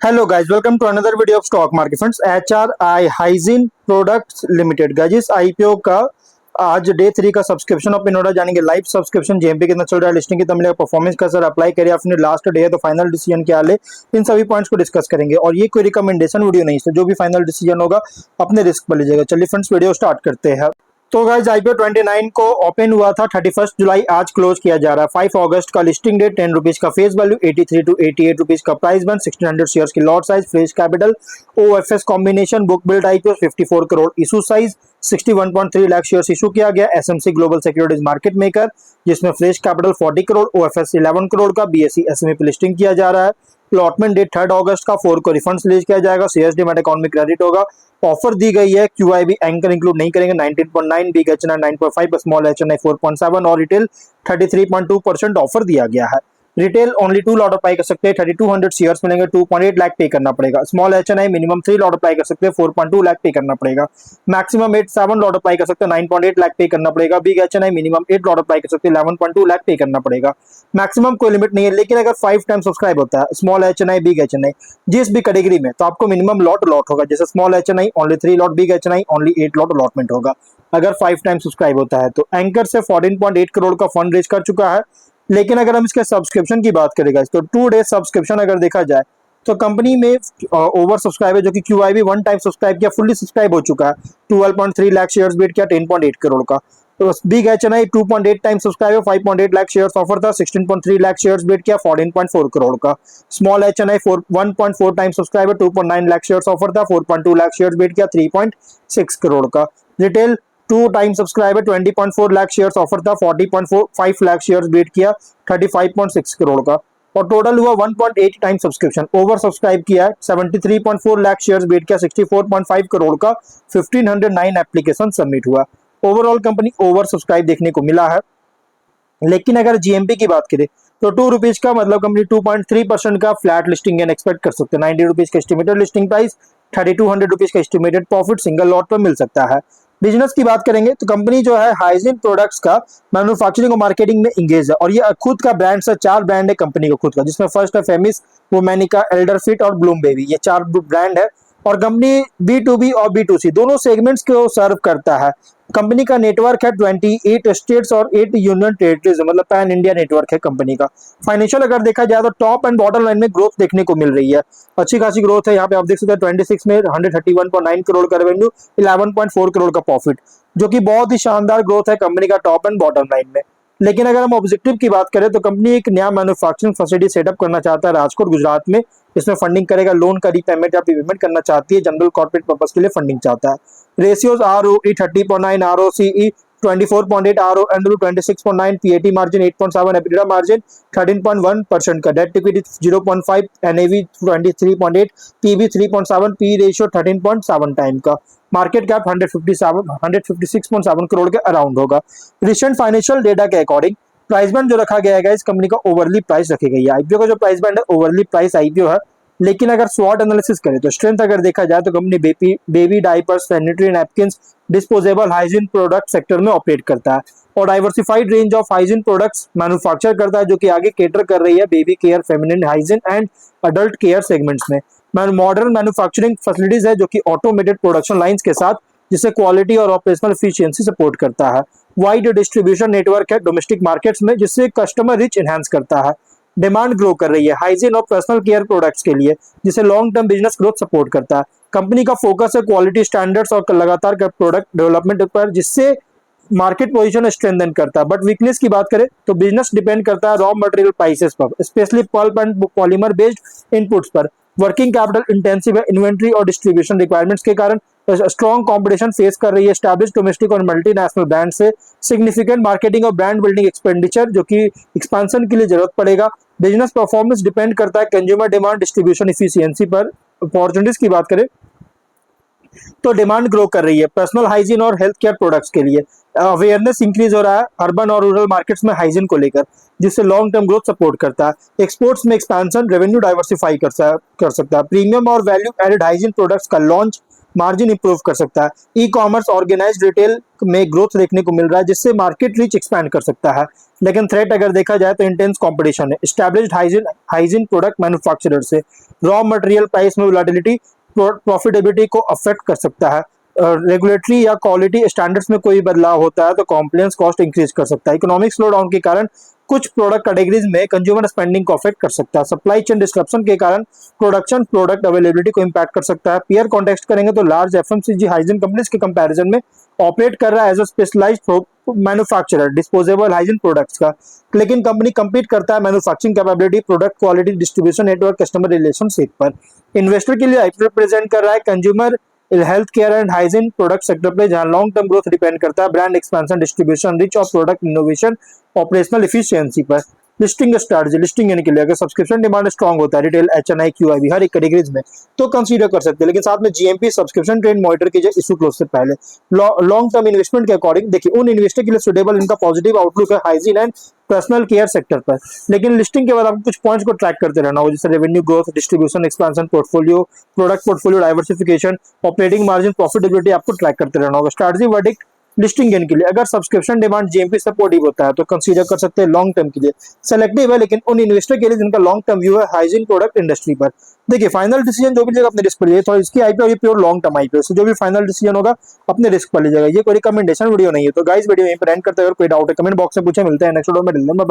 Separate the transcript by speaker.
Speaker 1: Hello guys, welcome to another video of stock market friends. HRI hygiene products limited guys, इस IPO का आज day 3 का subscription of इनोडा जानेंगे। Live subscription JMP कितना चल रहा है, लिस्टिंग कितना मिलेगा, परफॉर्मेंस का सर अप्लाई करिए, अपने लास्ट डे है तो फाइनल डिसीजन क्या ले, इन सभी पॉइंट्स को डिस्कस करेंगे। और ये कोई रिकमेंडेशन वीडियो नहीं है, जो भी फाइनल डिसीजन होगा अपने रिस्क पर लीजिएगा। चलिए फ्रेंड्स, वीडियो स्टार्ट करते हैं। तो गाइज आईपीओ 29 को ओपन हुआ था, 31 जुलाई आज क्लोज किया जा रहा है। 5 अगस्त का लिस्टिंग डेट, 10 रुपीज का फेस वैल्यू, 83 टू 88 रुपीज का प्राइस बन, 1600 शेयर्स की lot size, fresh capital, OFS combination, book build IPO 54 crore issue size, 61.3 lakh shares issue किया गया। SMC global securities market maker, जिसमें fresh capital 40 crore, OFS 11 crore का BSE SME पे listing किया जा रहा है। अलॉटमेंट डेट 3 अगस्त का, 4 को रिफंड्स रिलीज किया जाएगा, सीएस डीमैट अकाउंट में क्रेडिट होगा। ऑफर दी गई है, क्यूआईबी एंकर इंक्लूड नहीं करेंगे, 19.9, बिग एचएनआई 9.5, स्मॉल एचएनआई 4.7 और रिटेल 33.2% ऑफर दिया गया है। रिटेल ओनली 2 लॉट अप्लाई कर सकते हैं, 3200 शेयर्स मिलेंगे, 2.8 लाख पे करना पड़ेगा। Small HNI minimum 3 lot apply कर सकते हैं, 4.2 लाख पे करना पड़ेगा। मैक्सिमम 7 लॉट अप्लाई कर सकते हैं, 9.8 लाख पे करना पड़ेगा। Big HNI minimum 8 lot apply कर सकते हैं, 11.2 लाख पे करना पड़ेगा। मैक्सिमम कोई लिमिट नहीं है, लेकिन अगर 5 टाइम सब्सक्राइब होता है स्मॉल एचएनआई, बिग एचएनआई जिस भी कैटेगरी में, तो आपको मिनिमम लॉट होगा। जैसे small HNI only 3 lot, big HNI only 8 lot allotment होगा अगर 5 टाइम सब्सक्राइब होता है। तो एंकर से 14.8 करोड़ का फंड रेज कर चुका है। लेकिन अगर हम इसके सब्सक्रिप्शन की बात करेंगे तो 2 डेज सब्सक्रिप्शन अगर देखा जाए तो कंपनी में ओवर सब्सक्राइब है, जो कि क्यूआईबी 1 टाइम सब्सक्राइब किया, फुल्ली सब्सक्राइब हो चुका है। 12.3 लाख शेयर्स बीट किया, 10.8 करोड़ का। तो बिग एचएनआई 2.8 टाइम सब्सक्राइब है, 5.8 लाख शेयर्स ऑफर था, 16.3 लाख शेयर्स बीट किया, 14.4 करोड़ का। स्मॉल एचएनआई 1.4 टाइम सब्सक्राइब है, 2.9 लाख शेयर्स ऑफर था, 4.2 लाख शेयर्स बीट किया, 3.6 करोड़ का। Retail 2 time subscriber, 20.4 lakh shares offer था, 40.45 लाख शेयर्स बीट किया, 35.6 करोड़ का। और टोटल हुआ 1.8 टाइम सब्सक्रिप्शन, ओवर सब्सक्राइब किया है, 73.4 लाख शेयर्स बीट किया, 64.5 करोड़ का। 1509 एप्लीकेशन सबमिट हुआ। ओवरऑल कंपनी ओवर सब्सक्राइब देखने को मिला है। लेकिन अगर जीएमपी की बात करें तो 2 रुपीज का मतलब कंपनी 2.3% का फ्लैट लिस्टिंग गेन एक्सपेक्ट कर सकते हैं। 90 रुपीज का एस्टिमेटेड लिस्टिंग प्राइस, 3200 रुपीज का एस्टिमेटेड प्रॉफिट सिंगल लॉट पर मिल सकता है। बिजनेस की बात करेंगे तो कंपनी जो है हाइजीन प्रोडक्ट्स का मैन्युफैक्चरिंग और मार्केटिंग में इंगेज है, और ये खुद का ब्रांड है। 4 ब्रांड है कंपनी का खुद का, जिसमें फर्स्ट है फेमिस, वोमेनिका, एल्डरफिट और ब्लूम बेबी। ये 4 ब्रांड है। और कंपनी B2B और B2C दोनों सेगमेंट्स को सर्व करता है। कंपनी का नेटवर्क है 28 स्टेट्स और 8 यूनियन टेरिटरीज, मतलब पैन इंडिया नेटवर्क है कंपनी का। फाइनेंशियल अगर देखा जाए तो टॉप एंड बॉटम लाइन में ग्रोथ देखने को मिल रही है, अच्छी खासी ग्रोथ है। यहाँ पे आप देख सकते हैं 26 में 131.9 करोड़ का रेवेन्यू, 11.4 करोड़ का प्रॉफिट, जो कि बहुत ही शानदार ग्रोथ है कंपनी का टॉप एंड बॉटम लाइन में। लेकिन अगर हम ऑब्जेक्टिव की बात करें तो कंपनी एक नया मैन्युफैक्चरिंग फैसिलिटी सेटअप करना चाहता है राजकोट, गुजरात में। इसमें फंडिंग करेगा, लोन का रीपेमेंट या प्रीपेमेंट करना चाहती है, जनरल कॉर्पोरेट पर्पस के लिए फंडिंग चाहता है। Ratios ROE 30.9, ROCE 24.8, RONW 26.9, PAT margin 8.7, EBITDA margin 13.1% का, debt equity 0.5, NAV 23.8, PB 3.7, P ratio 13.7 time का। मार्केट कैप 156.7 करोड़ के अराउंड होगा। रिसेंट फाइनेंशियल डेटा के अकॉर्डिंग प्राइस बैंड जो रखा गया है इस कंपनी का ओवरली प्राइस रखी गई है। आईपीओ का जो प्राइस बैंड है ओवरली प्राइस आईपीओ है। लेकिन अगर स्वॉट एनालिसिस करें तो स्ट्रेंथ अगर देखा जाए तो company baby diapers, sanitary napkins, disposable hygiene product sector में ऑपरेट करता है, और diversified range of hygiene products manufacture करता है, जो कि आगे केटर कर रही है baby care, feminine hygiene and adult care segments में। मॉडर्न मैन्युफैक्चरिंग फैसिलिटीज है, जो कि ऑटोमेटेड प्रोडक्शन लाइंस के साथ, जिससे क्वालिटी और ऑपरेशनल एफिशिएंसी सपोर्ट करता है। वाइड डिस्ट्रीब्यूशन नेटवर्क है डोमेस्टिक मार्केट्स में, जिससे कस्टमर रिच एनहांस करता है। डिमांड ग्रो कर रही है हाइजीन और पर्सनल केयर प्रोडक्ट्स के लिए, जिसे long term business growth support करता है। कंपनी का फोकस है क्वालिटी स्टैंडर्ड्स और लगातार प्रोडक्ट डेवलपमेंट पर, जिससे मार्केट पोजीशन स्ट्रेंथन करता है। बट वीकनेस की बात करें तो बिजनेस डिपेंड करता है रॉ मटेरियल प्राइसेस पर, specially pulp and polymer based inputs पर। वर्किंग कैपिटल इंटेंसिव है, इन्वेंट्री और डिस्ट्रीब्यूशन रिक्वायरमेंट्स के कारण स्ट्रॉन्ग कंपटीशन फेस कर रही है एस्टैब्लिश डोमेस्टिक और मल्टीनेशनल ब्रांड से। सिग्निफिकेंट मार्केटिंग और ब्रांड बिल्डिंग एक्सपेंडिचर, जो कि एक्सपेंशन के लिए जरूरत पड़ेगा। बिजनेस परफॉर्मेंस डिपेंड करता है कंज्यूमर डिमांड, डिस्ट्रीब्यूशन एफिशिएंसी पर। अपॉर्चुनिटीज की बात करें तो डिमांड ग्रो कर रही है पर्सनल हाइजीन और हेल्थ केयर प्रोडक्ट्स के लिए। अवेयरनेस इंक्रीज हो रहा है अर्बन और रूरल मार्केट्स में हाइजीन को लेकर, जिससे लॉन्ग टर्म ग्रोथ सपोर्ट करता है। एक्सपोर्ट्स में एक्सपेंशन, रेवेन्यू डाइवर्सिफाई कर सकता है। प्रीमियम और वैल्यू एडेड हाइजीन प्रोडक्ट्स का लॉन्च मार्जिन इंप्रूव कर सकता है। ई कॉमर्स ऑर्गेनाइज्ड रिटेल में ग्रोथ देखने को मिल रहा है जिससे मार्केट रीच एक्सपैंड कर सकता है। लेकिन थ्रेट अगर देखा जाए तो इंटेंस कंपटीशन है एस्टैब्लिश्ड हाइजीन प्रोडक्ट मैन्युफैक्चरर से। रॉ मटेरियल प्राइस में वोलेटिलिटी प्रॉफिटेबिलिटी को अफेक्ट कर सकता है। रेगुलेटरी या क्वालिटी स्टैंडर्ड्स में कोई बदलाव होता है तो कॉम्प्लायंस कॉस्ट इंक्रीज कर सकता है। इकोनॉमिक स्लो डाउन के कारण कुछ प्रोडक्ट कैटेगरीज में कंज्यूमर स्पेंडिंग को अफेक्ट कर सकता है। सप्लाई चेन डिस्ट्रप्शन के कारण प्रोडक्शन प्रोडक्ट अवेलेबिलिटी को इम्पैक्ट कर सकता है। पीयर कॉन्टेक्स्ट करेंगे तो लार्ज एफएमसीजी हाइजीन कंपनीज के कंपैरिजन में ऑपरेट कर रहा है as a specialised manufacturer disposable hygiene products का। लेकिन कंपनी कंपीट करता है manufacturing capability, product quality, distribution network, customer relationship पर। इन्वेस्टर के लिए आईपीओ प्रेजेंट कर रहा है consumer health care and hygiene product sector पे, जहां लॉन्ग टर्म ग्रोथ डिपेंड करता है ब्रांड एक्सपेंशन, डिस्ट्रीब्यूशन रिच और प्रोडक्ट इनोवेशन, ऑपरेशनल एफिशिएंसी पर। लिस्टिंग स्ट्रैटेजी, लिस्टिंग यानी कि अगर सब्सक्रिप्शन डिमांड स्ट्रांग होता है रिटेल, एचएनआई, क्यूआईबी हर एक कैटेगरीज में तो कंसीडर कर सकते हैं। लेकिन साथ में जीएमपी सब्सक्रिप्शन ट्रेंड मॉनिटर कीजिए इशू क्लोज से पहले। लॉन्ग टर्म इन्वेस्टमेंट के अकॉर्डिंग देखिए उन इन्वेस्टर के लिए सुटेबल इनका पॉजिटिव आउटलुक है hygiene and personal care sector पर। लेकिन लिस्टिंग के बाद आपको कुछ पॉइंट्स को ट्रैक करते रहना होगा, जैसे revenue growth, distribution expansion, portfolio, product portfolio diversification, operating margin, profitability आपको ट्रैक करते रहना होगा। स्ट्रैटेजी वर्डिक्ट लिस्टिंग गेन के लिए अगर सब्सक्रिप्शन डिमांड जीएमपी सपोर्टिव होता है तो कंसीडर कर सकते हैं लॉन्ग टर्म के लिए। सेलेक्टिव है लेकिन उन इन्वेस्टर के लिए जिनका लॉन्ग टर्म व्यू है हाइजीन प्रोडक्ट इंडस्ट्री पर। देखिए फाइनल डिसीजन जो भी लीजिएगा अपने रिस्क पर लीजिए, तो इसकी आईपीओ ये प्योर लॉन्ग टर्म आईपीओ, जो भी फाइनल डिसीजन होगा अपने रिस्क पर लीजिएगा। ये कोई रिकमेंडेशन वीडियो नहीं है। तो गाइस वीडियो यहीं पर एंड करते हैं। अगर कोई डाउट है कमेंट बॉक्स में पूछे। मिलते हैं नेक्स्ट वीडियो में।